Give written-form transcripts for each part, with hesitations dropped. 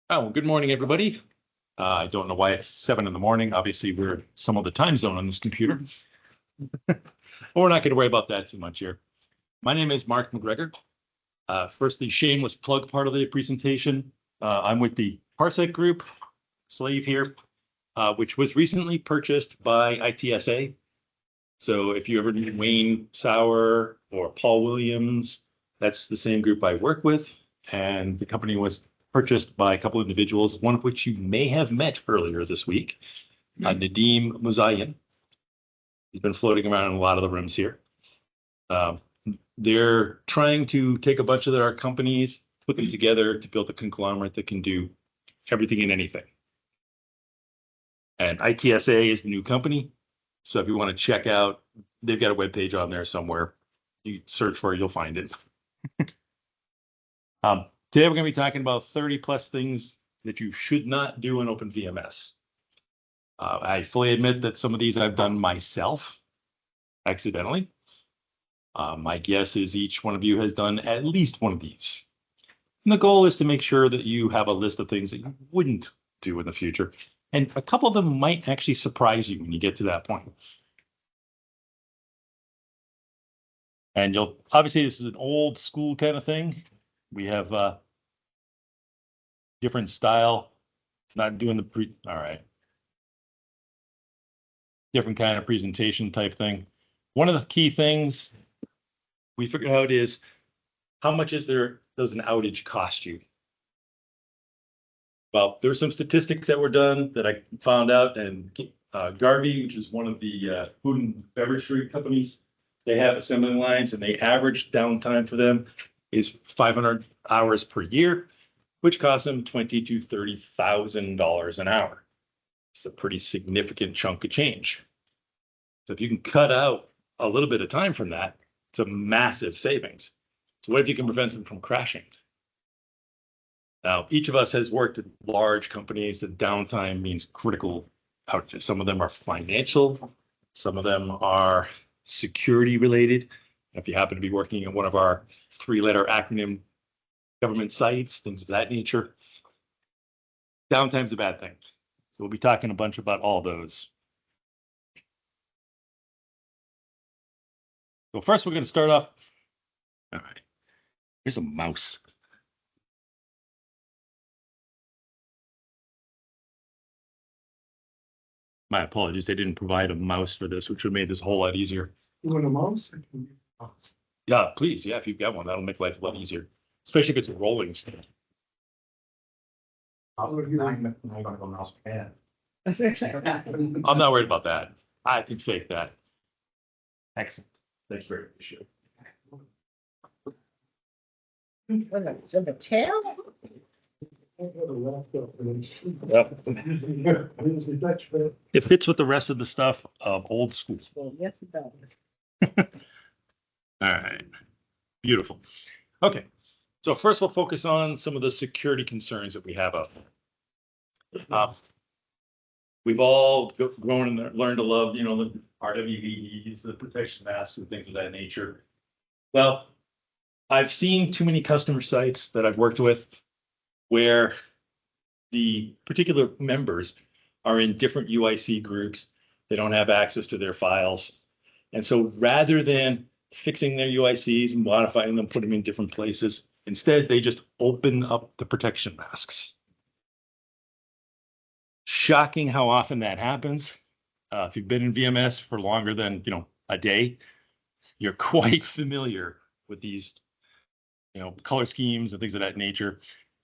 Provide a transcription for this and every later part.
Oh, well, good morning, everybody. I don't know why it's 7 in the morning. Obviously, we're some of the time zone on this computer. But we're not going to worry about that too much here. My name is Marc McGregor. First, the shameless plug part of the presentation. I'm with the Parsec Group, Slave here, which was recently purchased by ITSA. So if you ever need Wayne Sauer or Paul Williams, that's the same group I work with. And the company was purchased by a couple of individuals, one of which you may have met earlier this week, Nadeem Muzayan. He's been floating around in a lot of the rooms here. They're trying to take a bunch of our companies, put them together to build a conglomerate that can do everything and anything. And ITSA is the new company. So if you want to check out, they've got a webpage on there somewhere. You search for it, you'll find it. Today, we're going to be talking about 30 plus things that you should not do in OpenVMS. I fully admit that some of these I've done myself accidentally. My guess is each one of you has done at least one of these. And the goal is to make sure that you have a list of things that you wouldn't do in the future. And a couple of them might actually surprise you when you get to that point. And you'll obviously, this is an old school kind of thing. We have different style, not doing the all right. Different kind of presentation type thing. One of the key things we figured out is how much does an outage cost you? Well, there were some statistics that were done that I found out, and Garvey, which is one of the food and beverage companies, they have assembly lines, and the average downtime for them is 500 hours per year, which costs them $20,000 to $30,000 an hour. It's a pretty significant chunk of change. So if you can cut out a little bit of time from that, it's a massive savings. So what if you can prevent them from crashing? Now, each of us has worked at large companies that downtime means critical outages. Some of them are financial, some of them are security related. If you happen to be working at one of our 3-letter acronym government sites, things of that nature, downtime's a bad thing. So we'll be talking a bunch about all those. So first, we're going to start off. All right, here's a mouse. My apologies, they didn't provide a mouse for this, which would have made this a whole lot easier. You want a mouse? Yeah, please. Yeah, if you've got one, that'll make life a lot easier, especially if it's a rolling stand. I'm I'm not worried about that. I can fake that. Excellent. Thank you very much. Is it a tail? Yep. It fits with the rest of the stuff of old school. Well, yes, it does. All right. Beautiful. Okay. So first we'll focus on some of the security concerns that we have out there. We've all grown and learned to love, the RWVs, the protection masks and things of that nature. Well, I've seen too many customer sites that I've worked with where the particular members are in different UIC groups. They don't have access to their files. And so rather than fixing their UICs and modifying them, put them in different places, instead, they just open up the protection masks. Shocking how often that happens. If you've been in VMS for longer than, a day, you're quite familiar with these, color schemes and things of that nature.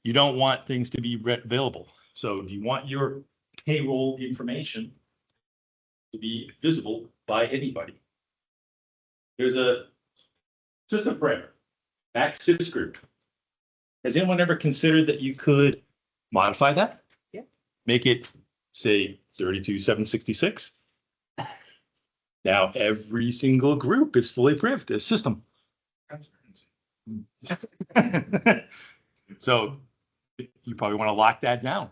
You don't want things to be available. So you want your payroll information to be visible by anybody. There's a system parameter, max sys group. Has anyone ever considered that you could modify that? Yeah. Make it, say, 32,766. Now every single group is fully prived as system. So you probably want to lock that down.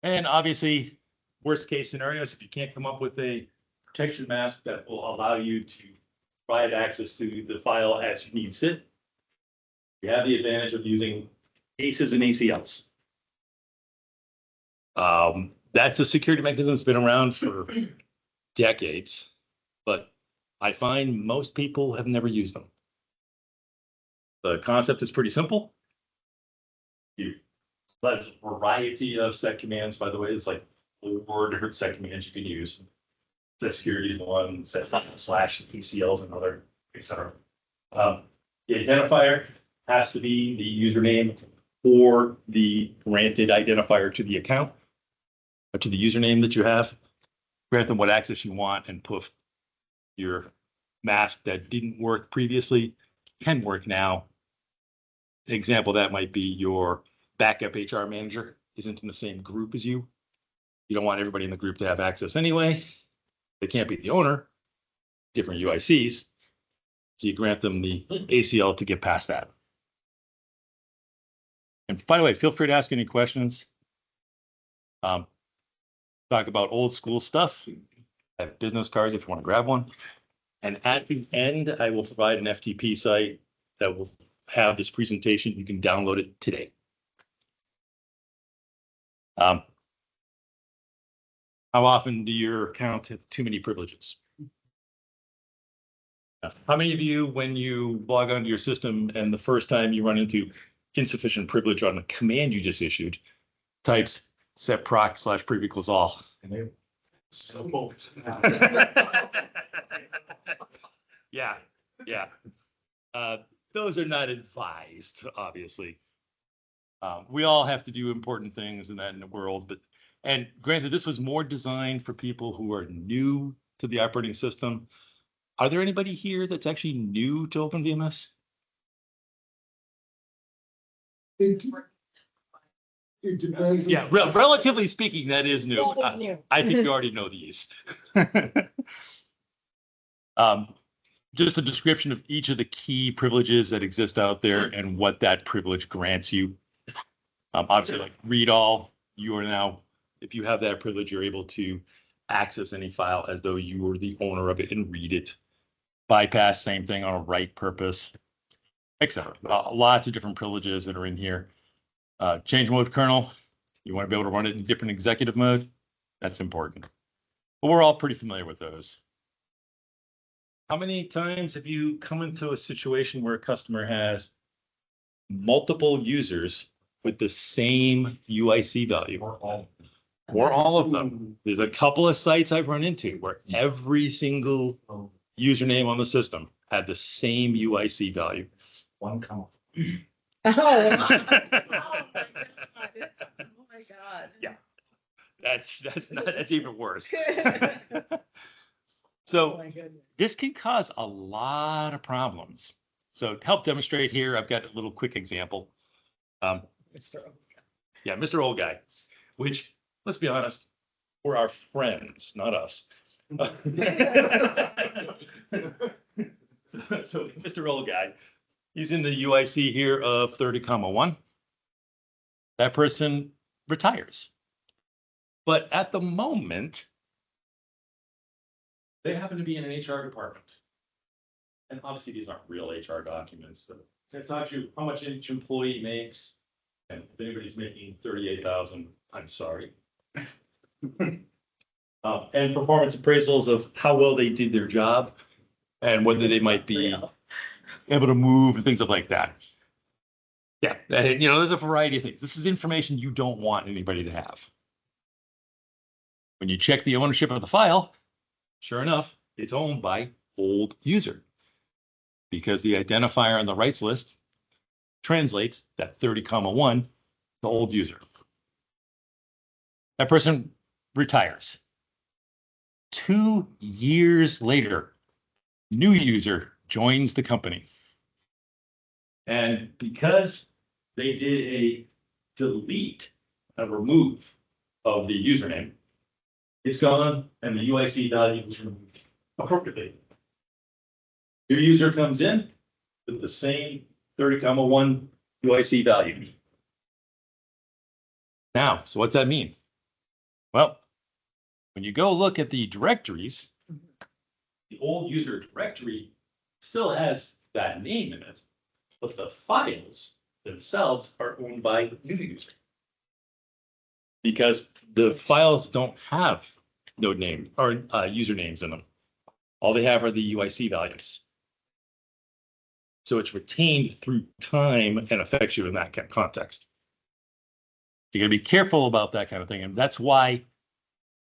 And obviously, worst case scenarios, if you can't come up with a protection mask that will allow you to provide access to the file as you need it. You have the advantage of using ACEs and ACLs. That's a security mechanism that's been around for decades, but I find most people have never used them. The concept is pretty simple. There's a variety of set commands, by the way. It's like 4 different set commands you can use. Set security is one, set slash ACL is another, etc. The identifier has to be the username or the granted identifier to the account, or to the username that you have. Grant them what access you want, and poof, your mask that didn't work previously can work now. An example of that might be your backup HR manager isn't in the same group as you. You don't want everybody in the group to have access anyway. They can't be the owner, different UICs. So you grant them the ACL to get past that. And by the way, feel free to ask any questions. Talk about old school stuff. I have business cards if you want to grab one. And at the end, I will provide an FTP site that will have this presentation. You can download it today. How often do your accounts have too many privileges? How many of you, when you log onto your system and the first time you run into insufficient privilege on a command you just issued, types set proc / priv equals all? And they so yeah. Those are not advised, obviously. We all have to do important things in the world, but, and granted, this was more designed for people who are new to the operating system. Are there anybody here that's actually new to OpenVMS? It depends. Yeah, relatively speaking, that is new. I think you already know these. Just a description of each of the key privileges that exist out there and what that privilege grants you. Obviously, like read all, you are now, if you have that privilege, you're able to access any file as though you were the owner of it and read it. Bypass, same thing on a write purpose, etc. Lots of different privileges that are in here. Change mode kernel, you want to be able to run it in different executive mode. That's important. But we're all pretty familiar with those. How many times have you come into a situation where a customer has multiple users with the same UIC value? Or all of them. There's a couple of sites I've run into where every single username on the system had the same UIC value. One count. Oh my God. Yeah, that's even worse. So this can cause a lot of problems. So to help demonstrate here, I've got a little quick example. Mr. Old Guy. Yeah, Mr. Old Guy, which, let's be honest, we're our friends, not us. So Mr. Old Guy, he's in the UIC here of 30,1. That person retires. But at the moment, they happen to be in an HR department. And obviously these aren't real HR documents. So it tells you how much each employee makes. And if anybody's making 38,000, I'm sorry. And performance appraisals of how well they did their job and whether they might be able to move and things like that. Yeah, and, there's a variety of things. This is information you don't want anybody to have. When you check the ownership of the file, sure enough, it's owned by old user, because the identifier on the rights list translates that 30,1 to old user. That person retires. 2 years later, new user joins the company. And because they did a delete, a remove of the username, it's gone and the UIC value was removed appropriately. Your user comes in with the same 30,1 UIC value. Now, so what's that mean? Well, when you go look at the directories, the old user directory still has that name in it, but the files themselves are owned by the user. Because the files don't have node name or usernames in them. All they have are the UIC values. So it's retained through time and affects you in that context. You gotta be careful about that kind of thing. And that's why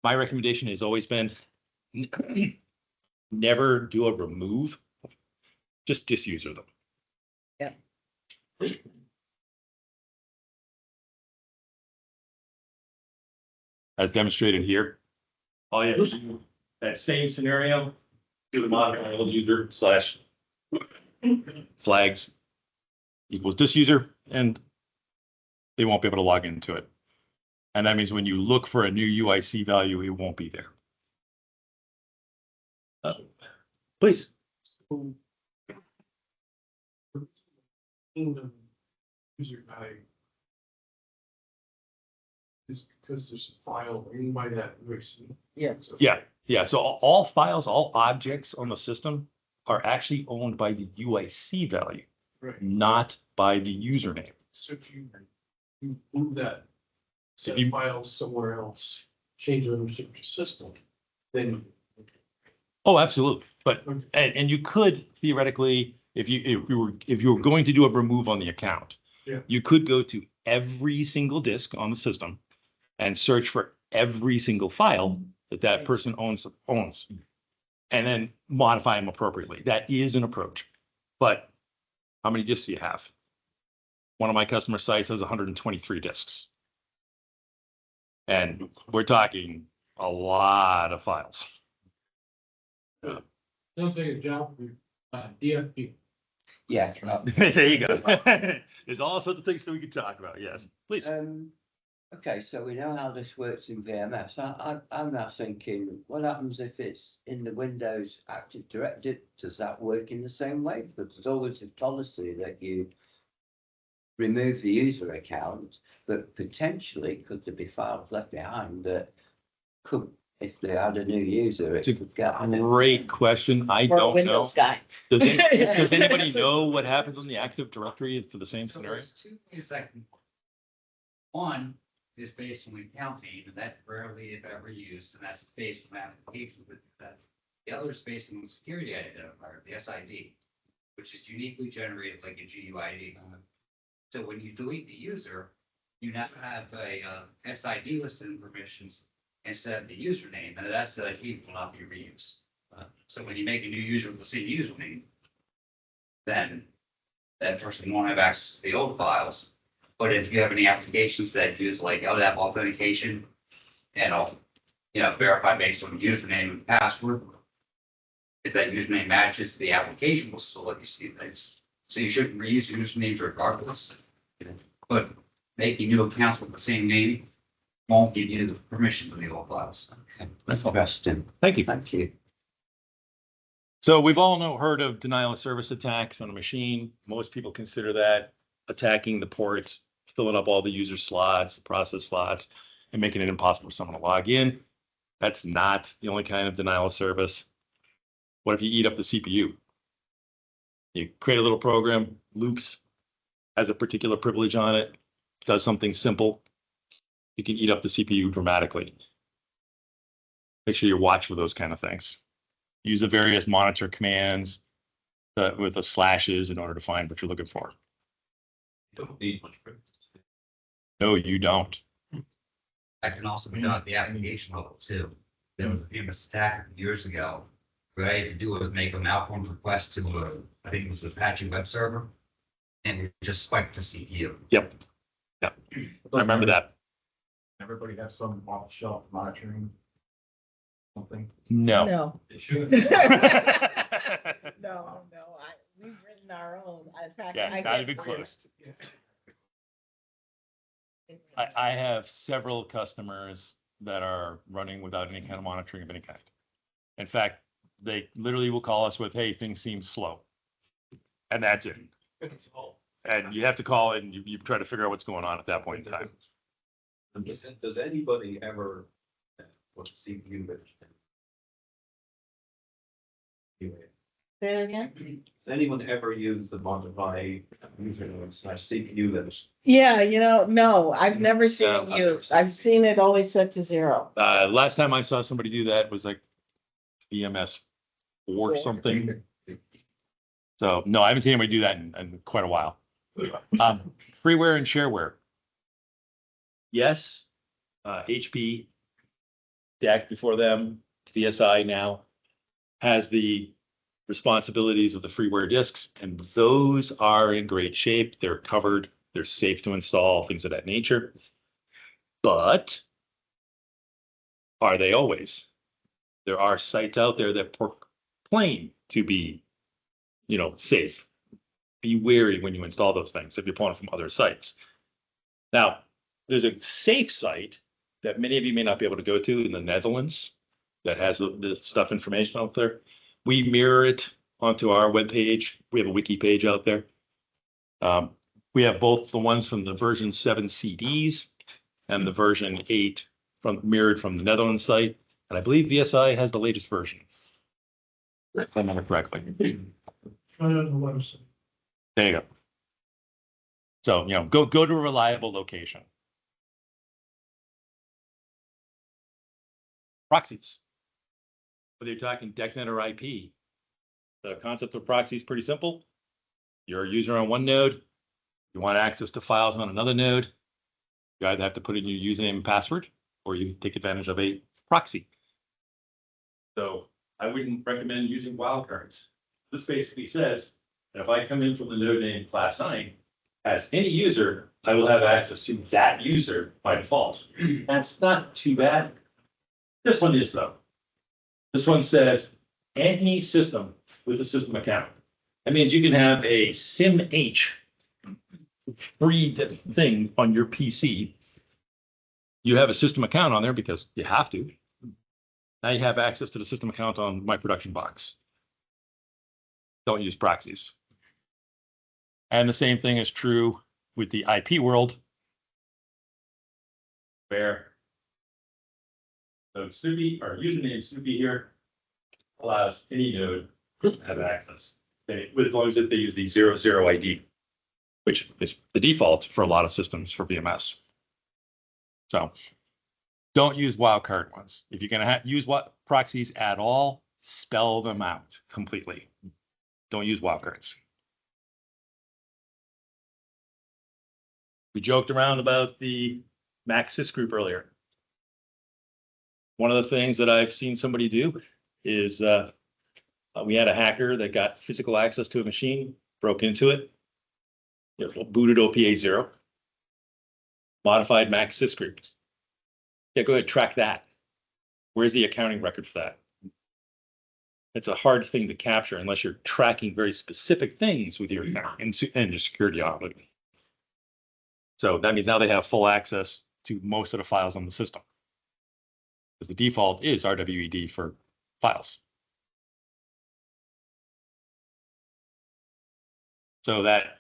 my recommendation has always been never do a remove, just disuser them. Yeah. As demonstrated here, all you have to do, that same scenario, do the modify old user slash flags equals disuser, and they won't be able to log into it. And that means when you look for a new UIC value, it won't be there. Please. User value. Is because there's a file owned by that person. Yeah. Yeah. So all files, all objects on the system are actually owned by the UIC value, Right. not by the username. So if you move that set If you- of files somewhere else, change ownership of the system, then. Oh, absolutely. But and you could theoretically, if you were going to do a remove on the account, Yeah. you could go to every single disk on the system and search for every single file that person owns, and then modify them appropriately. That is an approach. But how many disks do you have? One of my customer sites has 123 disks. And we're talking a lot of files. Don't take a job for DFP. Yeah. There you go. There's all sorts of things that we could talk about. Yes, please. Okay, so we know how this works in VMS. I'm now thinking, what happens if it's in the Windows Active Directory? Does that work in the same way? Because there's always a policy that you remove the user account, but potentially could there be files left behind that could, if they had a new user, it It's a could get. Great question. I Or a don't know. Windows guy. Does anybody know what happens on the Active Directory for the same So scenario? there's two things that can. One is based on the account name, and that's rarely if ever used, and that's based on application with that. The other is based on the security identifier, the SID, which is uniquely generated like a GUID. So when you delete the user, you now have a SID listed in permissions instead of the username, and that SID will not be reused. So when you make a new user with the same username, then that person won't have access to the old files. But if you have any applications that use like LDAP authentication and verify based on username and password, if that username matches, the application will still let you see things. So you shouldn't reuse usernames regardless. But making new accounts with the same name won't give you the permissions of the old files. That's interesting. Thank you. Thank you. So we've all heard of denial of service attacks on a machine. Most people consider that attacking the ports, filling up all the user slots, the process slots, and making it impossible for someone to log in. That's not the only kind of denial of service. What if you eat up the CPU? You create a little program, loops, has a particular privilege on it, does something simple. You can eat up the CPU dramatically. Make sure you watch for those kind of things. Use the various monitor commands with the slashes in order to find what you're looking for. Don't need much privilege. No, you don't. That can also be done at the application level too. There was a famous attacker years ago. What I had to do was make a malformed request to I think it was the Apache web server, and it just spiked the CPU. Yep. I remember that. Everybody has some off the shelf monitoring. Something. No. No, It should. no, we've written our own. In fact, Yeah, I not get even three. close. I have several customers that are running without any kind of monitoring of any kind. In fact, they literally will call us with, hey, things seem slow. And that's it. It's all. And you have to call it and you try to figure out what's going on at that point in time. Does anybody ever put CPU? Anyway, Say it again? Does anyone ever use the modify username / CPU limit? Yeah, no, I've never seen Yeah, it I've used. I've seen it always set to 0. Last time I saw somebody do that was like VMS or something. So no, I haven't seen anybody do that in quite a while. Freeware and shareware. Yes, HP, DEC before them, VSI now has the responsibilities of the freeware disks, and those are in great shape. They're covered, they're safe to install, things of that nature. But are they always? There are sites out there that claim to be, safe. Be wary when you install those things if you're pulling from other sites. Now, there's a safe site that many of you may not be able to go to in the Netherlands that has the stuff information out there. We mirror it onto our webpage. We have a wiki page out there. We have both the ones from the version 7 CDs and the version 8 mirrored from the Netherlands site. And I believe VSI has the latest version. If I remember correctly. Try it on the website. There you go. So, go to a reliable location. Proxies. Whether you're talking DECnet or IP, the concept of proxy is pretty simple. You're a user on one node. You want access to files on another node. You either have to put in your username and password, or you take advantage of a proxy. So I wouldn't recommend using wildcards. This basically says that if I come in from the node name class 9, as any user, I will have access to that user by default. That's not too bad. This one is though. This one says any system with a system account. That means you can have a SIM-H free thing on your PC. You have a system account on there because you have to. Now you have access to the system account on my production box. Don't use proxies. And the same thing is true with the IP world, where the SUPI or username SUPI here allows any node to have access, as long as they use the 00 ID, which is the default for a lot of systems for VMS. So don't use wildcard ones. If you're going to use proxies at all, spell them out completely. Don't use wildcards. We joked around about the Mac sys group earlier. One of the things that I've seen somebody do is we had a hacker that got physical access to a machine, broke into it, booted OPA 0, modified Mac sys group. Yeah, go ahead, track that. Where's the accounting record for that? It's a hard thing to capture unless you're tracking very specific things with your account and your security audit. So that means now they have full access to most of the files on the system, because the default is RWED for files. So that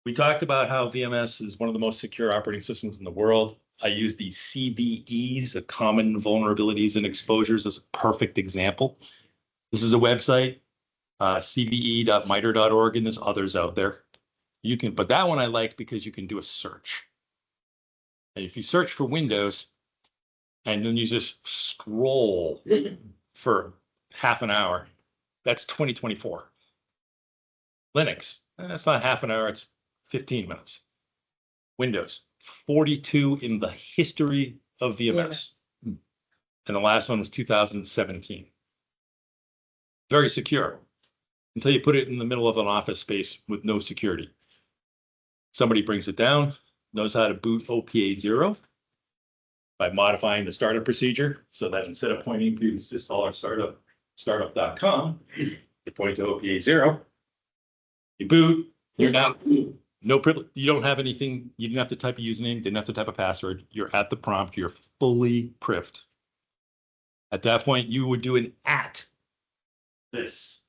we talked about how VMS is one of the most secure operating systems in the world. I use the CVEs, the common vulnerabilities and exposures, as a perfect example. This is a website, cve.miter.org, and there's others out there. You can, but that one I like because you can do a search. And if you search for Windows and then you just scroll for half an hour, that's 2024. Linux, that's not half an hour, it's 15 minutes. Windows, 42 in the history of VMS. And the last one was 2017. Very secure until you put it in the middle of an office space with no security. Somebody brings it down, knows how to boot OPA 0 by modifying the startup procedure so that instead of pointing to sysinstaller startup.com, you point to OPA 0. You boot, you're now no privilege. You don't have anything. You didn't have to type a username, didn't have to type a password. You're at the prompt, you're fully privileged. At that point, you would do an this.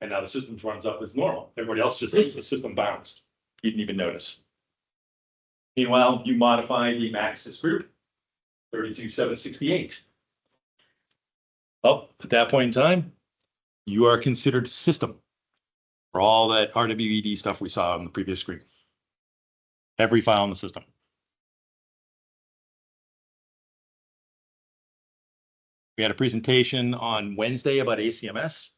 And now the system runs up as normal. Everybody else just thinks the system bounced. You didn't even notice. Meanwhile, you modify the Mac sys group 32768. Well, at that point in time, you are considered system for all that RWED stuff we saw on the previous screen. Every file in the system. We had a presentation on Wednesday about ACMS.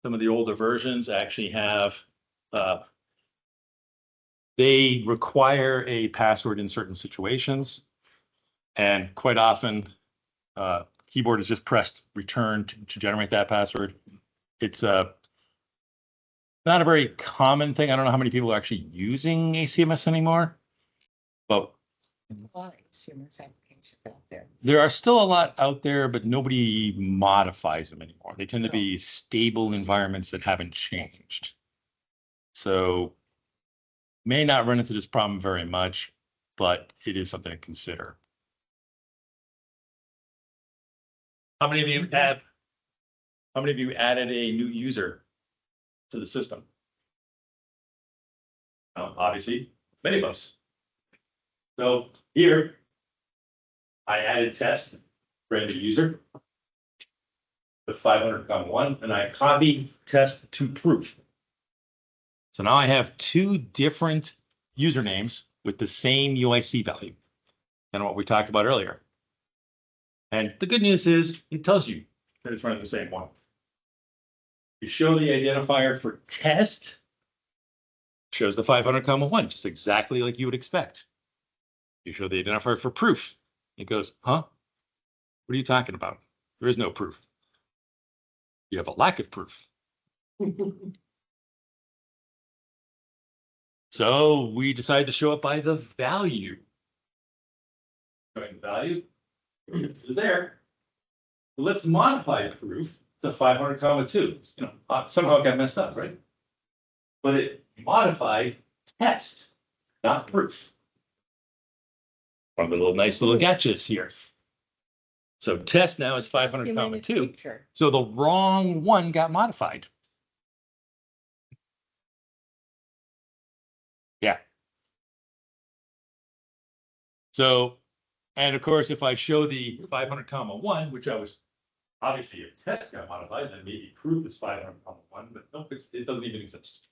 Some of the older versions actually have, they require a password in certain situations. And quite often, keyboard is just pressed return to generate that password. It's not a very common thing. I don't know how many people are actually using ACMS anymore, but A lot of CMS applications out there. there are still a lot out there, but nobody modifies them anymore. They tend to be stable environments that haven't changed. So may not run into this problem very much, but it is something to consider. How many of you added a new user to the system? Obviously, many of us. So here, I added test, brand new user with 500,1, and I copied test to proof. So now I have two different usernames with the same UIC value than what we talked about earlier. And the good news is it tells you that it's running the same one. You show the identifier for test, shows the 500,1, just exactly like you would expect. You show the identifier for proof. It goes, huh? What are you talking about? There is no proof. You have a lack of proof. So we decided to show it by the value. Showing the value, this is there. Let's modify proof to 500,2. You know, somehow it got messed up, right? But it modified test, not proof. One of the nice little gotchas here. So test now is 500,2. So the wrong one got modified. Yeah. So, and of course, if I show the 500,1, which I was obviously if test got modified, then maybe proof is 500,1, but nope, it doesn't even exist.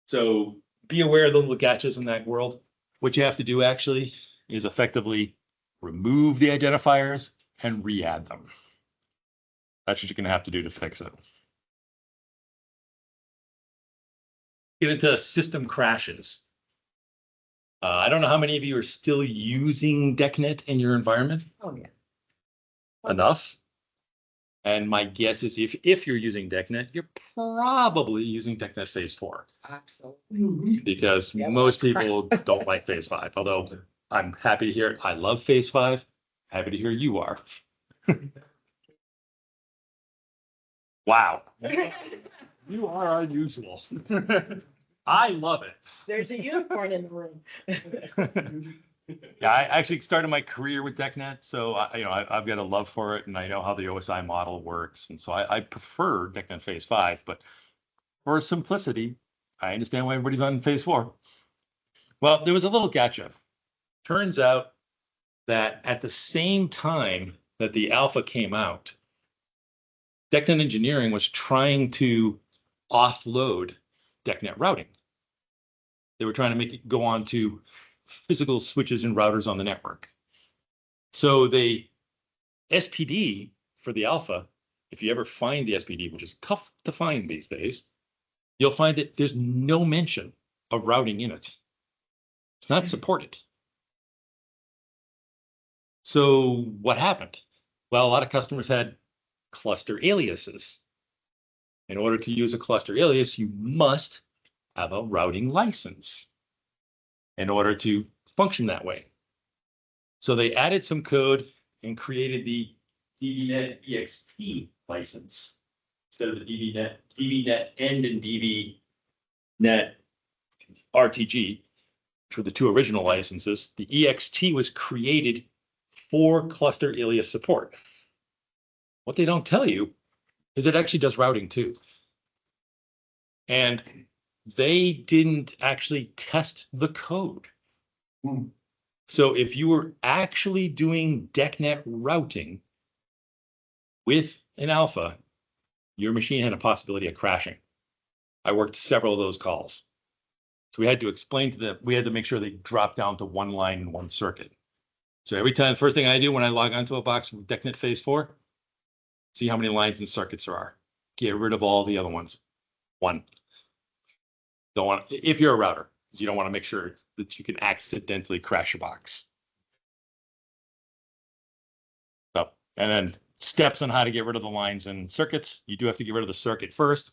So be aware of the little gotchas in that world. What you have to do actually is effectively remove the identifiers and re-add them. That's what you're going to have to do to fix it. Get into system crashes. I don't know how many of you are still using DECnet in your environment. Oh, yeah. Enough. And my guess is if you're using DECnet, you're probably using DECnet Phase 4. Absolutely. Because Yeah, most that's crap. people don't like Phase 5, although I'm happy to hear it. I love Phase 5. Happy to hear you are. Wow. You are unusual. I love it. There's a unicorn in the room. Yeah, I actually started my career with DECnet, so I've got a love for it, and I know how the OSI model works, and so I prefer DECnet Phase 5. But for simplicity, I understand why everybody's on Phase 4. Well, there was a little gotcha. Turns out that at the same time that the alpha came out, DECnet Engineering was trying to offload DECnet routing. They were trying to make it go on to physical switches and routers on the network. So they SPD for the alpha, if you ever find the SPD, which is tough to find these days, you'll find that there's no mention of routing in it. It's not supported. So what happened? Well, a lot of customers had cluster aliases. In order to use a cluster alias, you must have a routing license in order to function that way. So they added some code and created the DBNet EXT license instead of the DBNet End and DBNet RTG, which were the two original licenses. The EXT was created for cluster alias support. What they don't tell you is it actually does routing too. And they didn't actually test the code. So if you were actually doing DECnet routing, With an alpha, your machine had a possibility of crashing. I worked several of those calls. So we had to explain to them, we had to make sure they dropped down to one line and one circuit. So every time, first thing I do when I log onto a box with DECnet phase 4, see how many lines and circuits there are. Get rid of all the other ones. One. Don't want, if you're a router, you don't want to make sure that you can accidentally crash your box. So, and then steps on how to get rid of the lines and circuits. You do have to get rid of the circuit first.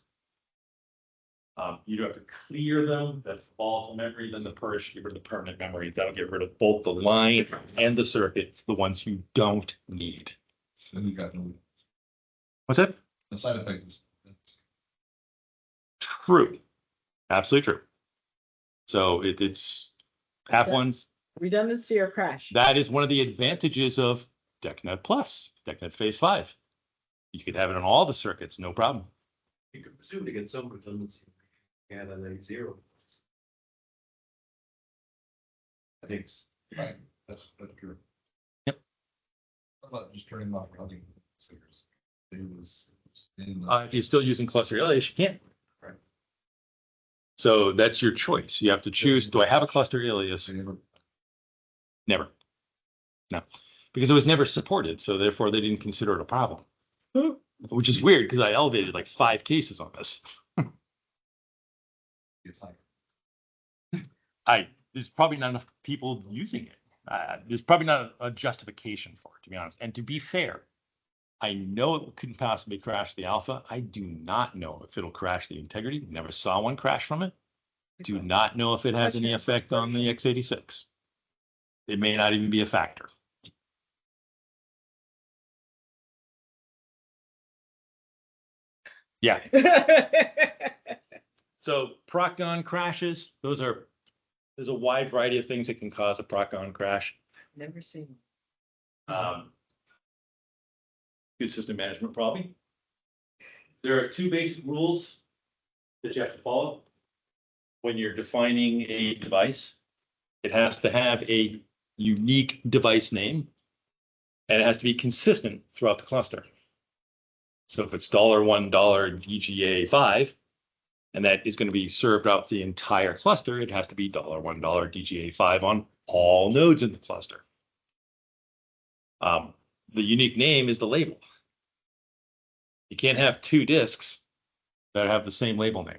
You do have to clear them. That's volatile memory. Then the purge, get rid of the permanent memory. That'll get rid of both the line and the circuit, the ones you don't need. Then you got no, What's that? the side effects. True. Absolutely true. So it's half Okay. ones. Redundancy or crash? That is one of the advantages of DECnet Plus, DECnet Phase 5. You could have it on all the circuits, no problem. You could presume to get some redundancy. Yeah, then they zero. I think. Right, that's true. Yep. What about just turning off routing stickers? It was If you're still using cluster alias, you can't. Right. So that's your choice. You have to choose, do I have a cluster alias? Never. No, because it was never supported. So therefore they didn't consider it a problem, which is weird because I elevated like 5 cases on this. It's like, There's probably not enough people using it. There's probably not a justification for it, to be honest. And to be fair, I know it couldn't possibly crash the alpha. I do not know if it'll crash the integrity. Never saw one crash from it. Do not know if it has any effect on the x86. It may not even be a factor. Yeah. So proc-on crashes, there's a wide variety of things that can cause a proc-on crash. Never seen. Good system management problem. There are 2 basic rules that you have to follow when you're defining a device. It has to have a unique device name, and it has to be consistent throughout the cluster. So if it's $1 DGA 5, and that is going to be served out the entire cluster, it has to be $1 DGA 5 on all nodes in the cluster. The unique name is the label. You can't have 2 disks that have the same label name.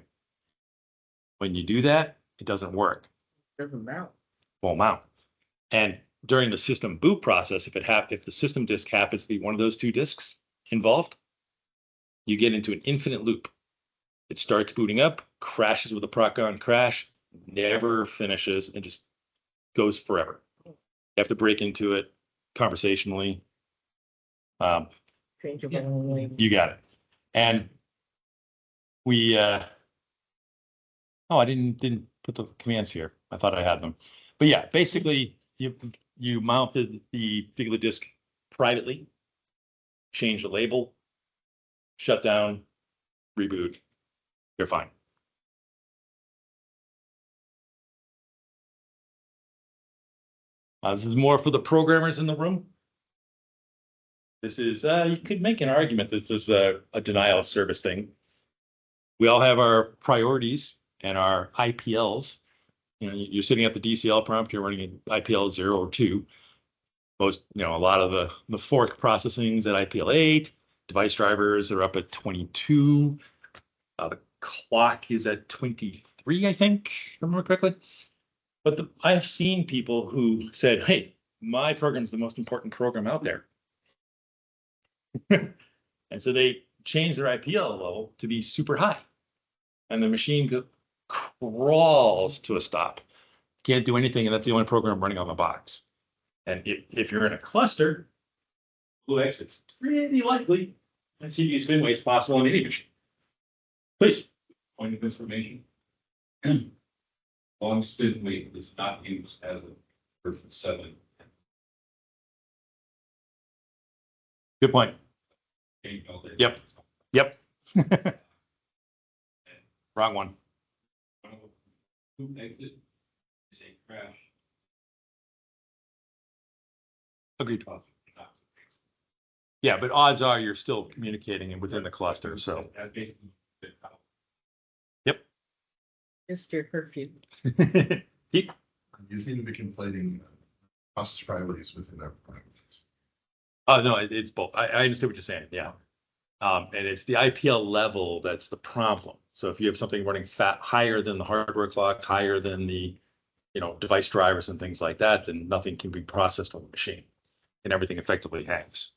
When you do that, it doesn't work. Doesn't mount. Won't mount. And during the system boot process, if the system disk happens to be one of those 2 disks involved, you get into an infinite loop. It starts booting up, crashes with a proc-on crash, never finishes, and just goes forever. You have to break into it conversationally. Changeable only. You got it. And we, I didn't put the commands here. I thought I had them. But yeah, basically you mounted the particular disk privately, change the label, shut down, reboot, you're fine. This is more for the programmers in the room. This is, you could make an argument that this is a denial of service thing. We all have our priorities and our IPLs. You know, you're sitting at the DCL prompt, you're running an IPL 0 or 2. Most, a lot of the fork processing's at IPL 8. Device drivers are up at 22. The clock is at 23, I think, if I remember correctly. But I've seen people who said, hey, my program's the most important program out there. And so they change their IPL level to be super high. And the machine crawls to a stop. Can't do anything, and that's the only program running on the box. And if you're in a cluster, BlueX, it's pretty likely that CPU spin weight is possible in any machine. Please. point of information. Long spin weight is not used as a version 7. Good point. Yep. Yep. Wrong one. Who exit is a crash. Agreed. Yeah, but odds are you're still communicating within the cluster, so. That's basically it. Mr. Curfew. Keith? You seem to be conflating process priorities within our. Oh, no, it's both. I understand what you're saying, yeah. And it's the IPL level that's the problem. So if you have something running higher than the hardware clock, higher than the, device drivers and things like that, then nothing can be processed on the machine and everything effectively hangs.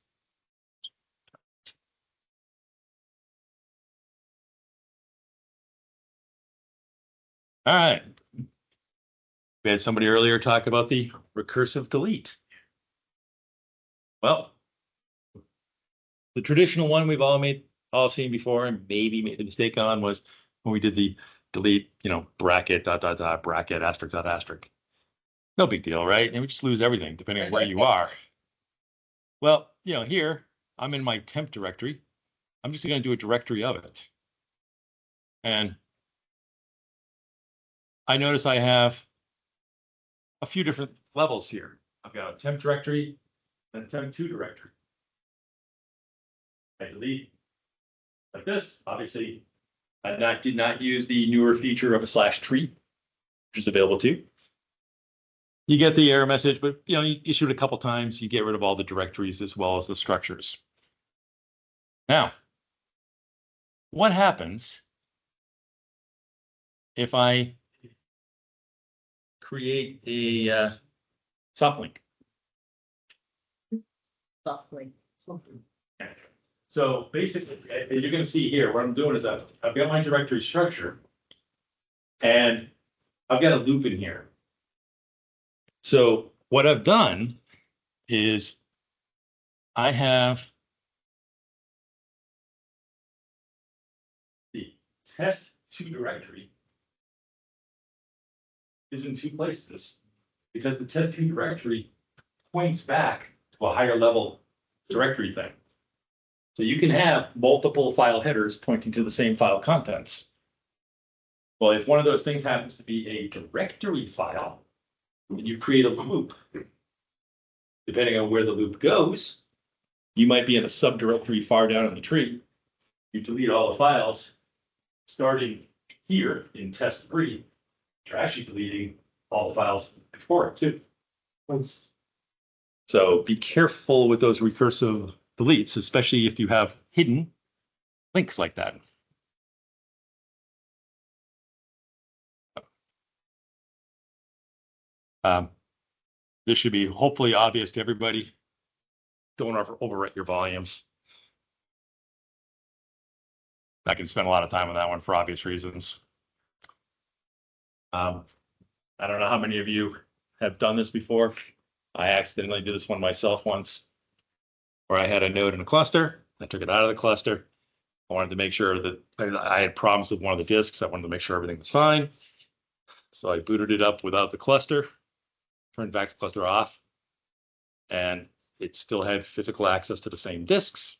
All right. We had somebody earlier talk about the recursive delete. Well, the traditional one we've all seen before and maybe made the mistake on was when we did the delete, bracket, dot, dot, dot, bracket, asterisk, dot, asterisk. No big deal, right? And we just lose everything depending on where you are. Well, here I'm in my temp directory. I'm just going to do a directory of it. And I notice I have a few different levels here. I've got a temp directory and a temp2 directory. I delete like this. Obviously, I did not use the newer feature of a /tree, which is available too. You get the error message, but you issue it a couple times, you get rid of all the directories as well as the structures. Now, what happens if I create a soft link? Softly. So basically, you're going to see here, what I'm doing is I've got my directory structure and I've got a loop in here. So what I've done is I have the test2 directory is in two places because the test2 directory points back to a higher level directory thing. So you can have multiple file headers pointing to the same file contents. Well, if one of those things happens to be a directory file, and you create a loop, depending on where the loop goes, you might be in a subdirectory far down in the tree. You delete all the files, starting here in test3, you're actually deleting all the files before it too. So be careful with those recursive deletes, especially if you have hidden links like that. This should be hopefully obvious to everybody. Don't overwrite your volumes. I can spend a lot of time on that one for obvious reasons. I don't know how many of you have done this before. I accidentally did this one myself once, where I had a node in a cluster. I took it out of the cluster. I wanted to make sure that I had problems with one of the disks. I wanted to make sure everything was fine. So I booted it up without the cluster, turned VAX cluster off, and it still had physical access to the same disks,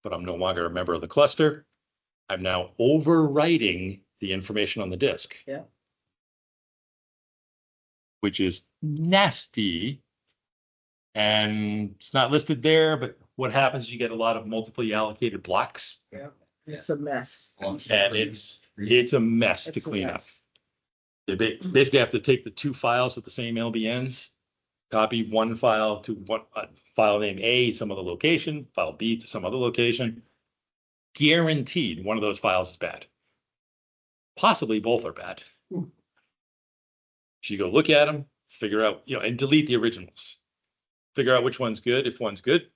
but I'm no longer a member of the cluster. I'm now overwriting the information on the disk. Yeah. Which is nasty. And it's not listed there, but what happens, you get a lot of multiply allocated blocks. Yeah. It's a mess. And it's a mess to It's a clean up. mess. They basically have to take the two files with the same LBNs, copy one file to one file name A, some other location, file B to some other location. Guaranteed one of those files is bad. Possibly both are bad. So you go look at them, figure out, and delete the originals. Figure out which one's good. If one's good,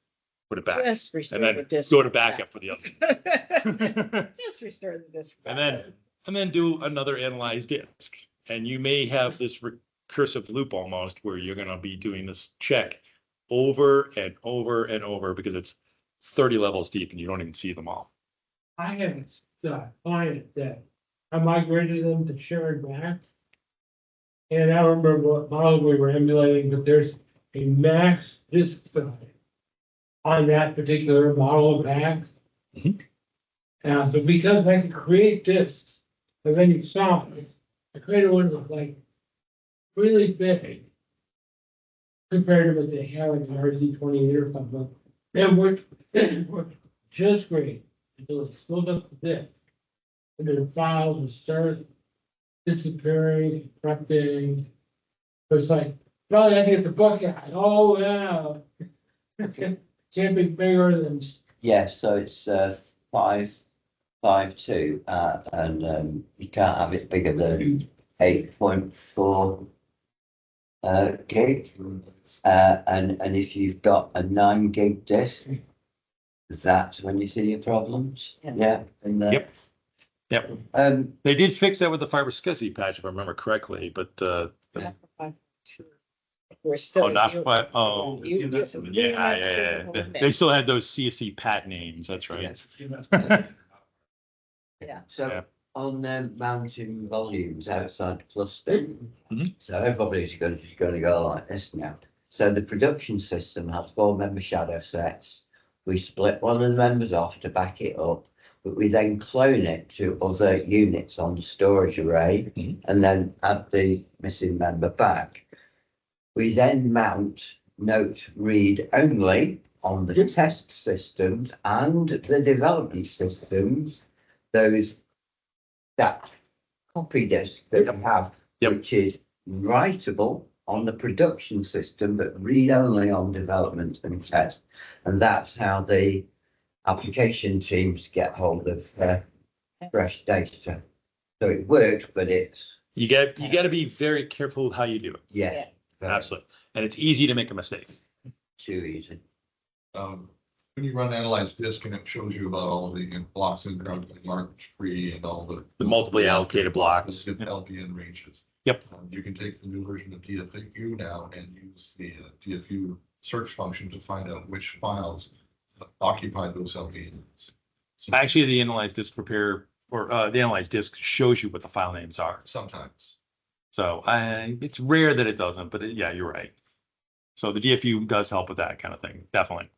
put it back. Just restore and then the disk. go to backup for the other. Just restore the disk. And then do another analyze disk. And you may have this recursive loop almost where you're going to be doing this check over and over and over because it's 30 levels deep and you don't even see them all. I have a client that I migrated them to shared max. And I don't remember what model we were emulating, but there's a max disk size on that particular model of max. Mhm. So because I can create disks of any size, I created one that's like really big compared to what they have in the RZ28 or something. And we're just great. It was filled up to this. And then the files and start disappearing, corrupting. It's like, well, I get the book out. Oh, yeah. Can't be bigger than, Yeah, so it's 552, and you can't have it bigger than 8.4 gig. And if you've got a 9 gig disk, that's when you see your problems. Yeah. Yeah. And Yep. Yep. They did fix that with the fiber SCSI patch, if I remember correctly, but, We're still. oh, not quite, oh, You- yeah. They still had those CSE pat names, that's right. Yeah. So Yeah. on mounting volumes outside the cluster, Mhm. so everybody's going to go like this now. So the production system has 4 member shadow sets. We split one of the members off to back it up, but we then clone it to other units on the storage array Mhm. and then add the missing member back. We then mount note read only on the test systems and the development systems, that copy disk that you have, Yep. which is writable on the production system, but read only on development and test. And that's how the application teams get hold of fresh data. So it works, but it's, You got to be very careful with how you do it. yeah, Absolutely. And it's easy to make a mistake. too easy. When you run analyze disk and it shows you about all the blocks in there, marked free and all The multiply allocated blocks. the LPN ranges. Yep. You can take the new version of DFU now and use the DFU search function to find out which files occupy those LPNs. So Actually, the analyzed disk prepare or the analyzed disk shows you what the file names are. sometimes. So it's rare that it doesn't, but yeah, you're right. So the DFU does help with that kind of thing, definitely.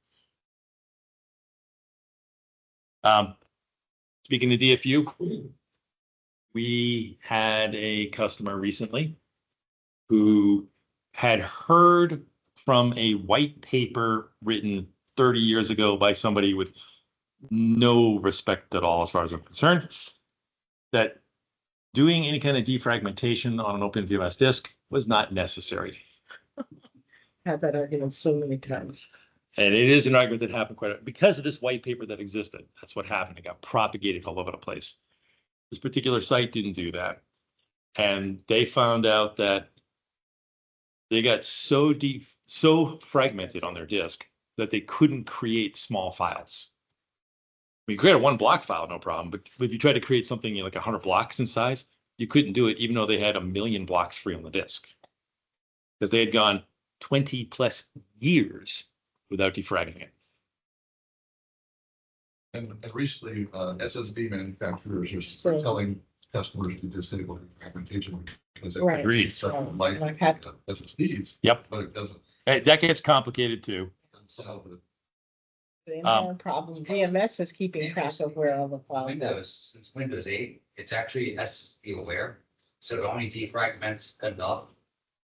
Speaking of DFU, we had a customer recently who had heard from a white paper written 30 years ago by somebody with no respect at all, as far as I'm concerned, that doing any kind of defragmentation on an OpenVMS disk was not necessary. Had that argument so many times. And it is an argument that happened quite because of this white paper that existed. That's what happened. It got propagated all over the place. This particular site didn't do that. And they found out that they got so fragmented on their disk that they couldn't create small files. We create a 1 block file, no problem. But if you try to create something like 100 blocks in size, you couldn't do it, even though they had 1,000,000 blocks free on the disk. Because they had gone 20+ years without defragging it. And recently, SSD manufacturers are So- telling customers to disable fragmentation because it Right. Agreed. something Like like had- SSDs. Yep. But it doesn't. That gets complicated too. solve it. The inherent problem, VMS is keeping track of where all the files. Windows, since Windows 8, it's actually SSD aware, so it only defragments enough.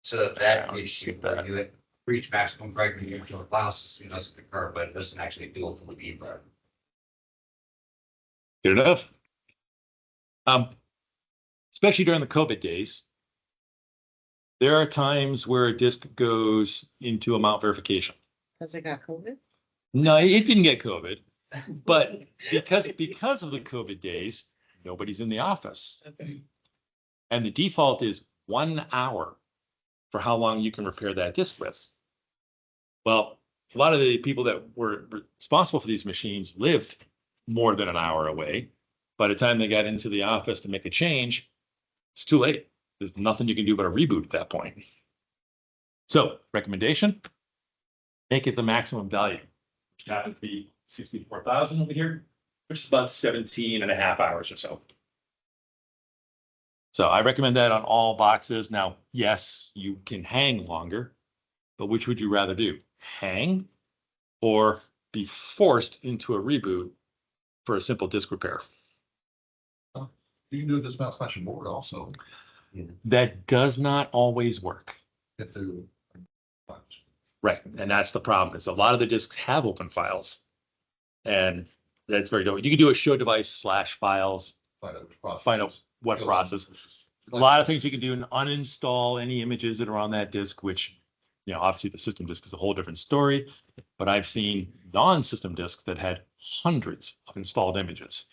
So Yeah, that I'll just issue skip where that. you reach maximum fragmentation of the file system doesn't occur, but it doesn't actually do it for the defrag. Good enough. Especially during the COVID days, there are times where a disk goes into a mount verification. Cause they got COVID. No, it didn't get COVID, but because of the COVID days, nobody's in the office. Okay. And the default is 1 hour for how long you can repair that disk with. Well, a lot of the people that were responsible for these machines lived more than an hour away. By the time they got into the office to make a change, it's too late. There's nothing you can do but a reboot at that point. So recommendation, make it the maximum value. Which happens to be 64,000 over here, which is about 17.5 hours or so. So I recommend that on all boxes. Now, yes, you can hang longer, but which would you rather do? Hang or be forced into a reboot for a simple disk repair? You can do a dismount slash board also That does not always work. if they're. Right, and that's the problem, is a lot of the disks have open files. And that's very difficult. You can do a show device / files, Find out which process. find out what process. A lot of things you can do, and uninstall any images that are on that disk, which, you know, obviously the system disk is a whole different story. But I've seen non-system disks that had hundreds of installed images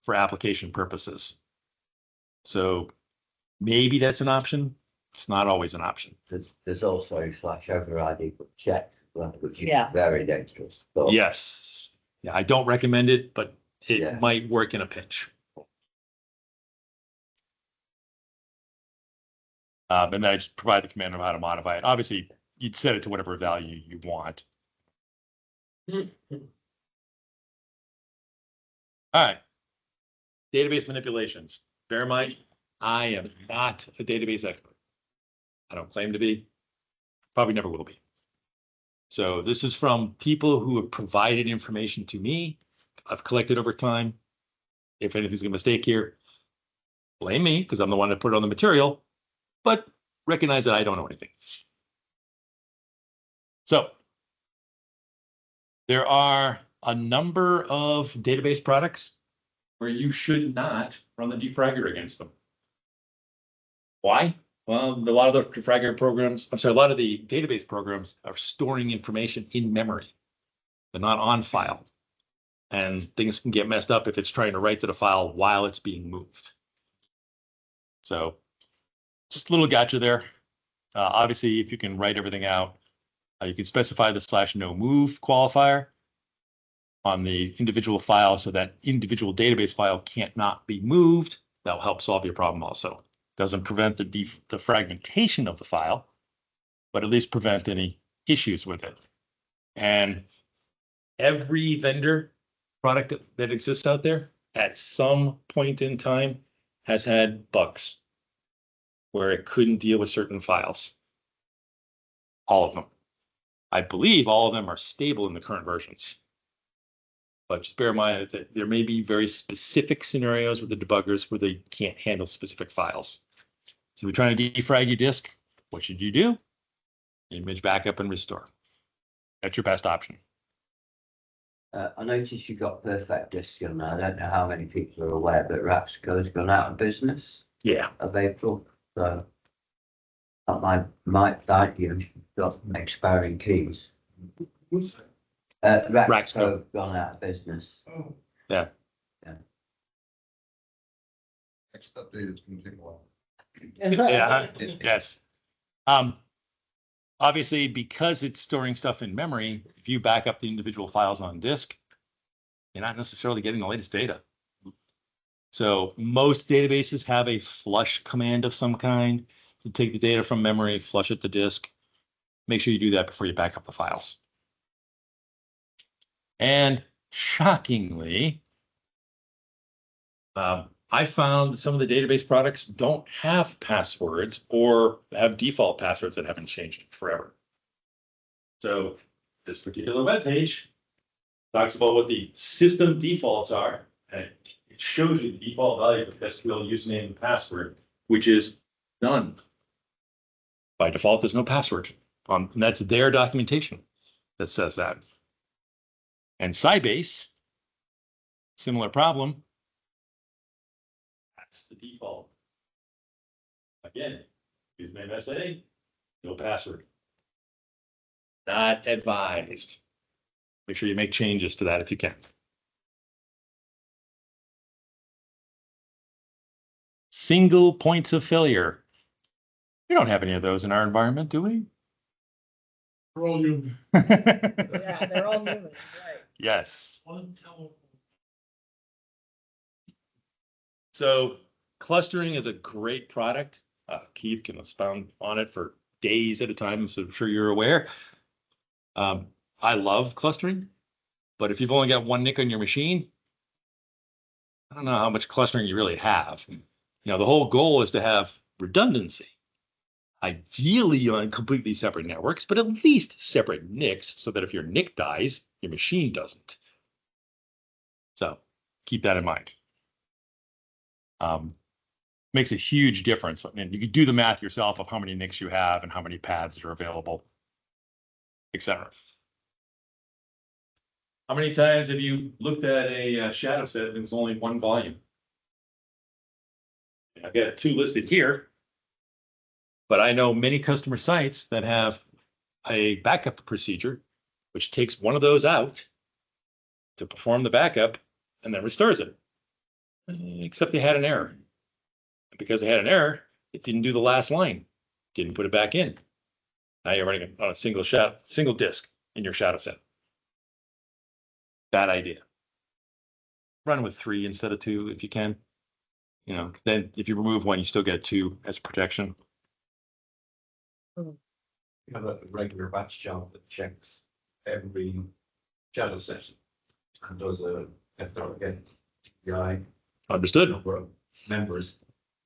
for application purposes. So maybe that's an option. It's not always an option. There's also / override check, which is Yeah. very dangerous. But Yes. Yeah, I don't recommend it, but it Yeah. might work in a pinch. And then I just provide the command of how to modify it. Obviously, you'd set it to whatever value you want. All right. Database manipulations. Bear in mind, I am not a database expert. I don't claim to be. Probably never will be. So this is from people who have provided information to me. I've collected over time. If anything's a mistake here, blame me because I'm the one that put it on the material, but recognize that I don't know anything. So there are a number of database products where you should not run the defragger against them. Why? Well, a lot of the defragger programs, I'm sorry, a lot of the database programs are storing information in memory. They're not on file. And things can get messed up if it's trying to write to the file while it's being moved. So just a little gotcha there. Obviously, if you can write everything out, you can specify the /no move qualifier on the individual file so that individual database file can't not be moved. That'll help solve your problem also. Doesn't prevent the fragmentation of the file, but at least prevent any issues with it. And every vendor product that exists out there at some point in time has had bugs where it couldn't deal with certain files. All of them. I believe all of them are stable in the current versions. But just bear in mind that there may be very specific scenarios with the debuggers where they can't handle specific files. So if you're trying to defrag your disk, what should you do? Image backup and restore. That's your best option. I noticed you got Perfect Disk on there. I don't know how many people are aware, but Rapsco has gone out of business Yeah. of April. So that might thank you. Got expiring keys. Rapsco have gone out of business. Oh, Next update is gonna take a while. Yeah. Yes. Obviously, because it's storing stuff in memory, if you back up the individual files on disk, you're not necessarily getting the latest data. So most databases have a flush command of some kind to take the data from memory, flush it to disk. Make sure you do that before you back up the files. And shockingly, I found some of the database products don't have passwords or have default passwords that haven't changed forever. So this particular web page talks about what the system defaults are, and it shows you the default value of the SQL username and password, which is none. By default, there's no password. And that's their documentation that says that. And Sybase, similar problem. That's the default. Again, username SA, no password. Not advised. Make sure you make changes to that if you can. Single points of failure. We don't have any of those in our environment, do we? we're all human. Yeah, they're all human, right? Yes. One telephone. So clustering is a great product. Keith can expound on it for days at a time, so I'm sure you're aware. I love clustering, but if you've only got one NIC on your machine, I don't know how much clustering you really have. You know, the whole goal is to have redundancy, ideally on completely separate networks, but at least separate NICs so that if your NIC dies, your machine doesn't. So keep that in mind. Makes a huge difference. I mean, you could do the math yourself of how many NICs you have and how many paths are available. etc. How many times have you looked at a shadow set and it was only one volume? I've got 2 listed here, but I know many customer sites that have a backup procedure, which takes one of those out to perform the backup and then restores it. Except they had an error. And because they had an error, it didn't do the last line, didn't put it back in. Now you're running on a single disk in your shadow set. Bad idea. Run with 3 instead of 2 if you can. You know, then if you remove one, you still get 2 as protection. You have a regular batch job that checks every shadow session and does a FWI Understood. number of members.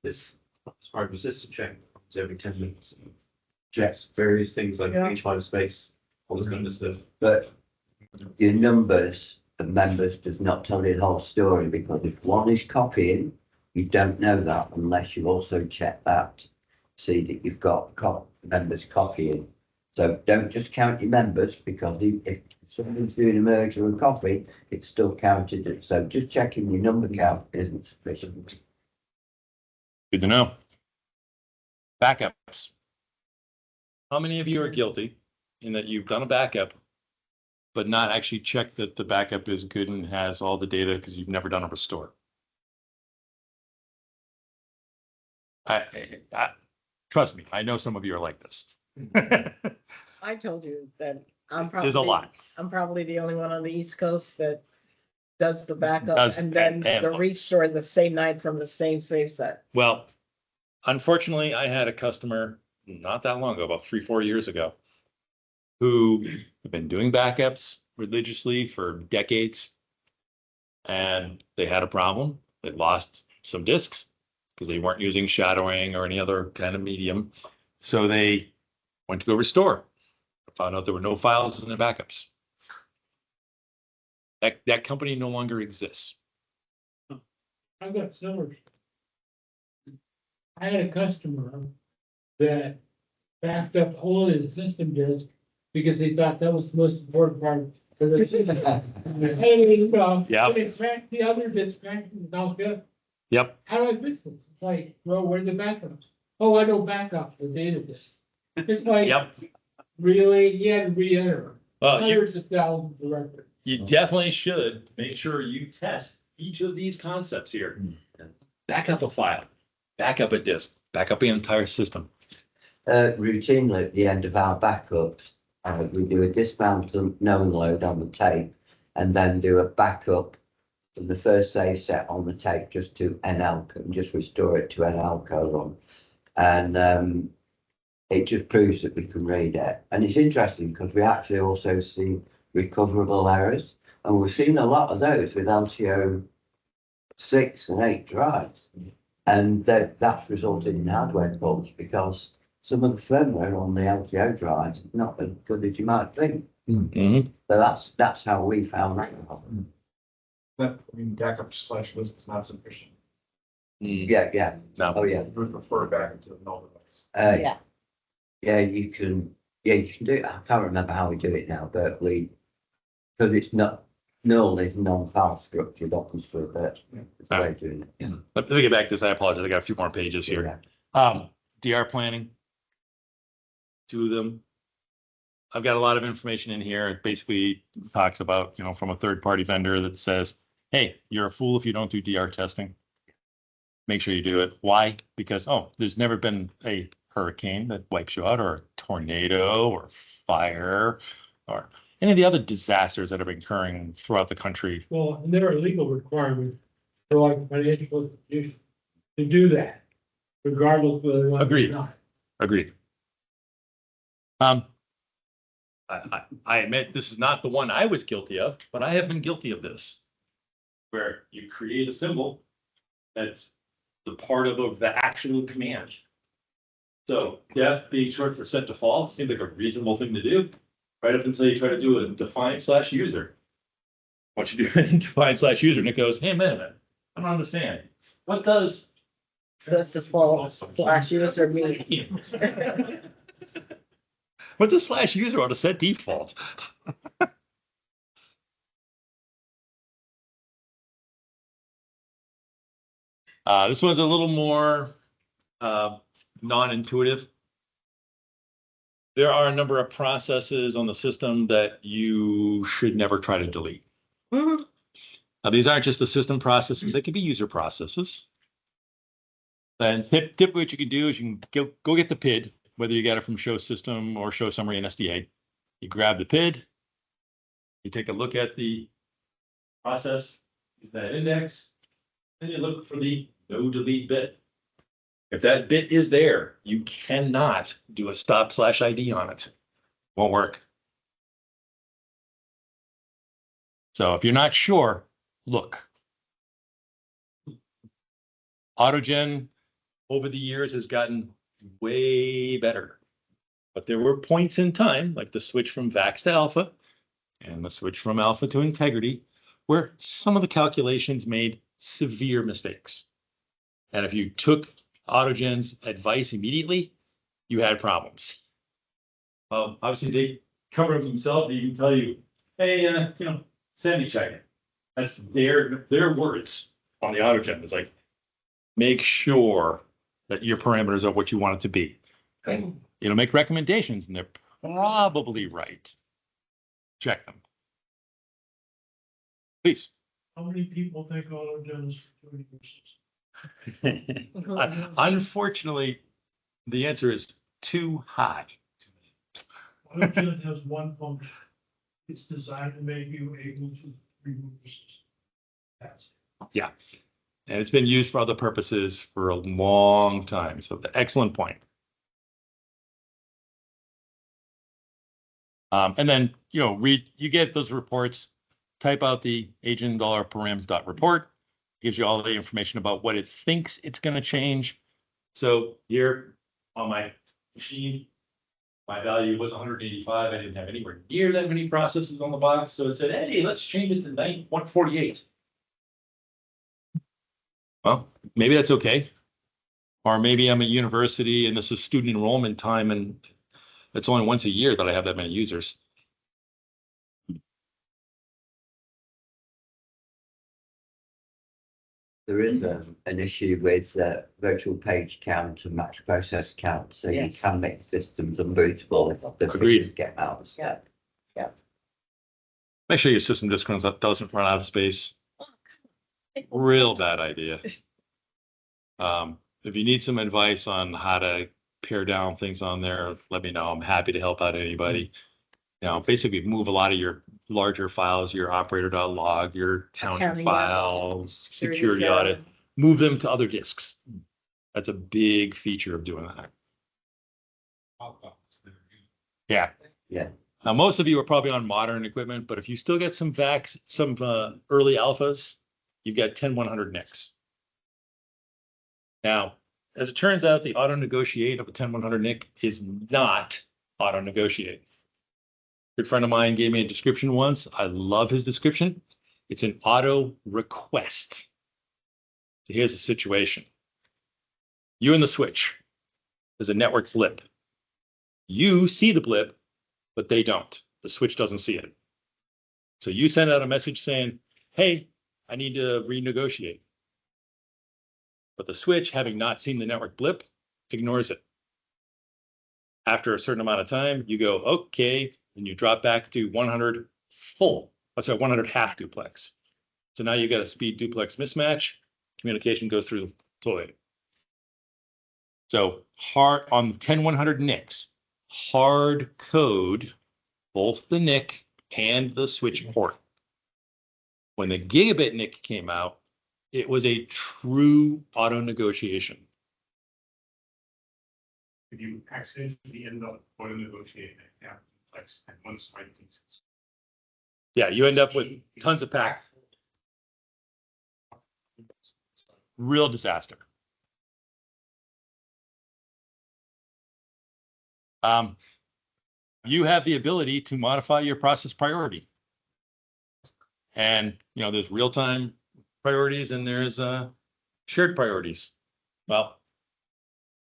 This smart resistant check comes every 10 minutes. Checks various things like Yeah. page file space, all this kind of stuff. But your numbers of members does not tell you the whole story, because if one is copying, you don't know that unless you also check that, see that you've got members copying. So don't just count your members, because if someone's doing a merge or a copy, it's still counted. So just checking your number count isn't sufficient. Good to know. Backups. How many of you are guilty in that you've done a backup, but not actually checked that the backup is good and has all the data because you've never done a restore? I trust me, I know some of you are like this. I told you that There's a lot. I'm probably the only one on the East Coast that does the backup Does- and then and- the restore the same night from the same save set. Well, unfortunately, I had a customer not that long ago, about 3-4 years ago, who have been doing backups religiously for decades. And they had a problem. They lost some disks because they weren't using shadowing or any other kind of medium. So they went to go restore. Found out there were no files in their backups. That company no longer exists. I've got similar. I had a customer that backed up only the system disk because he thought that was the most important part. For the system. Yeah. They cracked the other disk, cracked it, all good. Yep. How do I fix this? It's like, well, where's the backups? Oh, I don't back up the data disk. It's like, Yep. really, you had to re-enter Well, hundreds of thousands of records. you definitely should make sure you test each of these concepts here. Back up a file, back up a disk, back up the entire system. Routinely at the end of our backups, we do a dismantle known load on the tape and then do a backup from the first save set on the tape just to NLCO and just restore it to NLCO run. And it just proves that we can read it. And it's interesting because we actually also see recoverable errors, and we've seen a lot of those with LTO 6 and 8 drives. And that's resulted in hardware faults because some of the firmware on the LTO drives is not as good as you might think. Mm-hmm. But that's how we found that. That, I mean, backup / list is not sufficient. Yeah. No. Oh, yeah. We would prefer backup to the null device. Yeah, Yeah, you can do it. I can't remember how we do it now, but because it's not null is non-file structured, obviously, but it's the way of doing it. Let me get back to this. I apologize. I got a few more pages here. DR planning. 2 of them. I've got a lot of information in here. It basically talks about, from a third-party vendor that says, hey, you're a fool if you don't do DR testing. Make sure you do it. Why? Because, there's never been a hurricane that wipes you out, or a tornado, or fire, or any of the other disasters that are occurring throughout the country. Well, and there are legal requirements for like financial institutions to do that, regardless of whether they want to or Agreed. not. Agreed. I admit this is not the one I was guilty of, but I have been guilty of this, where you create a symbol that's the part of the actual command. So def being short for set default seems like a reasonable thing to do, right up until you try to do a define/user. What you do in define/user, and it goes, hey, minute, I don't understand. What does that's the false /user mean. What's a slash user ought to set default? This one's a little more non-intuitive. There are a number of processes on the system that you should never try to delete. Mhm. Now, these aren't just the system processes, they can be user processes. Then typically what you can do is you can go get the PID, whether you get it from show system or show summary in SDA. You grab the PID, you take a look at the process, use that index, and you look for the no delete bit. If that bit is there, you cannot do a stop/ID on it. Won't work. So if you're not sure, look. Autogen over the years has gotten way better. But there were points in time, like the switch from VAX to alpha and the switch from alpha to integrity, where some of the calculations made severe mistakes. And if you took Autogen's advice immediately, you had problems. Obviously, they cover themselves. They can tell you, hey, sanity check it. That's their words on the Autogen. It's like, make sure that your parameters are what you want it to be. Make recommendations, and they're probably right. Check them. Please. How many people think Autogen is security versus? Unfortunately, the answer is too high. Autogen has one function. It's designed to make you able to remove the system. That's it. Yeah. And it's been used for other purposes for a long time. So excellent point. And then, you get those reports, type out the agent $params.report, gives you all the information about what it thinks it's going to change. So here on my machine, my value was 185. I didn't have anywhere near that many processes on the box. So it said, hey, let's change it to 148. Well, maybe that's okay. Or maybe I'm at university and this is student enrollment time and it's only once a year that I have that many users. There is an issue with virtual page count and max process count, so Yes. you can make systems unbootable if the Agreed. figures get out of step. Make sure your system disk doesn't run out of space. Real bad idea. If you need some advice on how to pare down things on there, let me know. I'm happy to help out anybody. Basically move a lot of your larger files, your operator.log, your counting Accounting files, security audit, move them to other disks. That's a big feature of doing that. Yeah. Yeah. Now, most of you are probably on modern equipment, but if you still get some VAX, some early alphas, you've got 10100 NICs. Now, as it turns out, the auto negotiate of a 10100 NIC is not auto negotiate. A good friend of mine gave me a description once. I love his description. It's an auto request. So here's the situation. You and the switch. There's a network blip. You see the blip, but they don't. The switch doesn't see it. So you send out a message saying, hey, I need to renegotiate. But the switch, having not seen the network blip, ignores it. After a certain amount of time, you go, okay, and you drop back to 100 full. 100 half duplex. So now you got a speed duplex mismatch. Communication goes through the toilet. So hard on 10100 NICs, hard code both the NIC and the switch port. When the gigabit NIC came out, it was a true auto negotiation. If you accidentally end up on a negotiating, and one side thinks it's. Yeah, you end up with tons of pack. Real disaster. You have the ability to modify your process priority. And, there's real-time priorities and there's shared priorities. Well,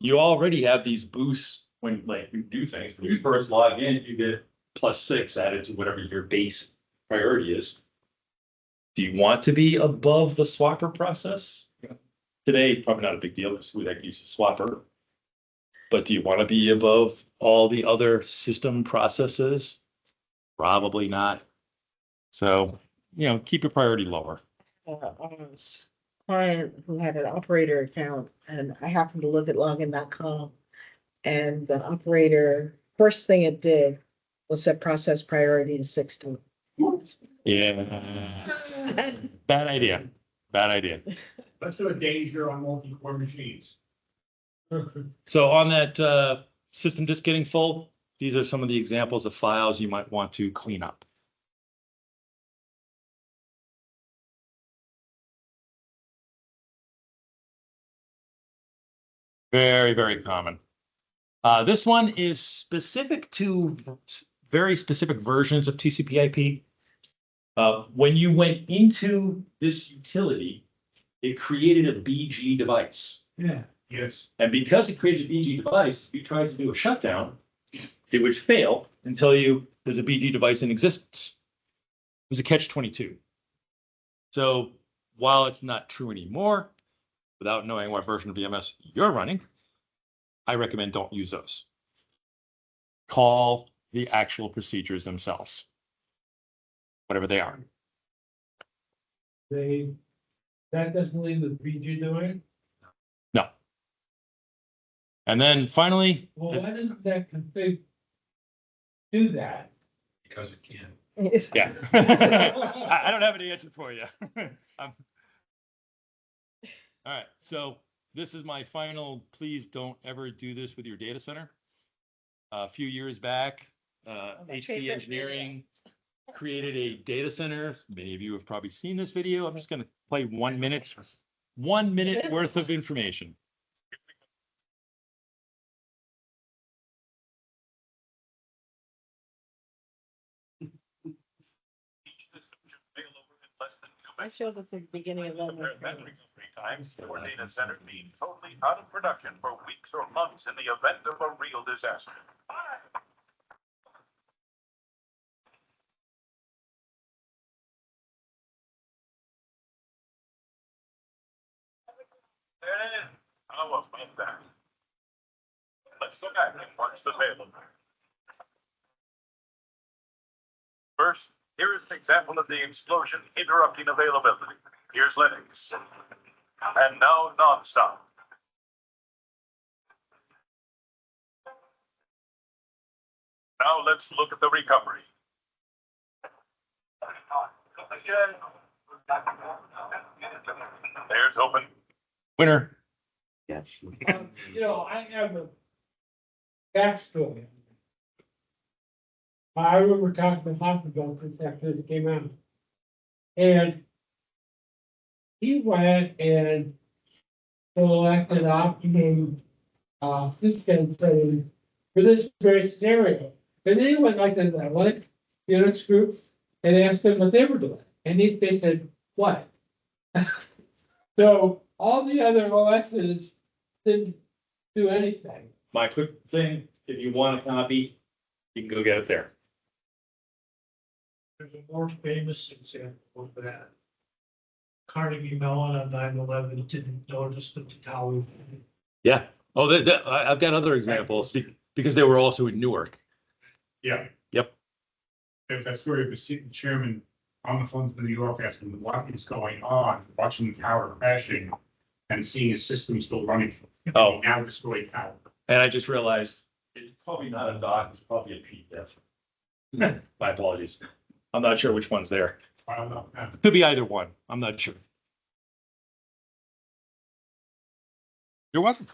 you already have these boosts when like you do things, when you first log in, you get +6 added to whatever your base priority is. Do you want to be above the swapper process? Today, probably not a big deal because we like use a swapper. But do you want to be above all the other system processes? Probably not. So, keep your priority lower. A client who had an operator account, and I happened to live at login.com. And the operator, first thing it did was set process priority to 16. Yeah. Bad idea. Bad idea. Let's do a danger on multi-core machines. So on that system disk getting full, these are some of the examples of files you might want to clean up. Very, very common. This one is specific to very specific versions of TCP/IP. When you went into this utility, it created a BG device. Yeah. Yes. And because it created a BG device, if you tried to do a shutdown, it would fail and tell you there's a BG device in existence. It was a catch-22. So while it's not true anymore, without knowing what version of VMS you're running, I recommend don't use those. Call the actual procedures themselves, whatever they are. That doesn't leave the BG doing? No. And then finally, Well, why doesn't that config do that? Because it can. yeah, I don't have any answer for you. All right, so this is my final, please don't ever do this with your data center. A few years back, my HP favorite Engineering created a data center. Many of you have probably seen this video. I'm just going to play 1 minute worth of information. I showed at the beginning of that. Times for data center being totally out of production for weeks or months in the event of a real disaster. There it is. How about that? Let's look at what's available. First, here is an example of the explosion interrupting availability. Here's Linux. And now nonstop. Now let's look at the recovery. There's open. Winner. Yes. I have a backstory. I remember talking to Hopper about this after it came out. And he went and selected optimum system settings for this very scenario. And then he went like to the Linux group and asked them what they were doing. And they said, what? So all the other OSs didn't do anything. My quick thing, if you want a copy, you can go get it there. There's a more famous example of that. Carnegie Mellon on 9/11 didn't notice the tower. Yeah. Oh, I've got other examples because they were also in Newark. Yeah. Yep. There's that story of the sitting chairman on the phones in New York asking what is going on, watching the tower crashing and seeing his system still running. Oh. Now destroyed tower. And I just realized it's probably not a doc, it's probably a PDF. My apologies. I'm not sure which one's there. I don't know. Could be either one. I'm not sure. You're welcome.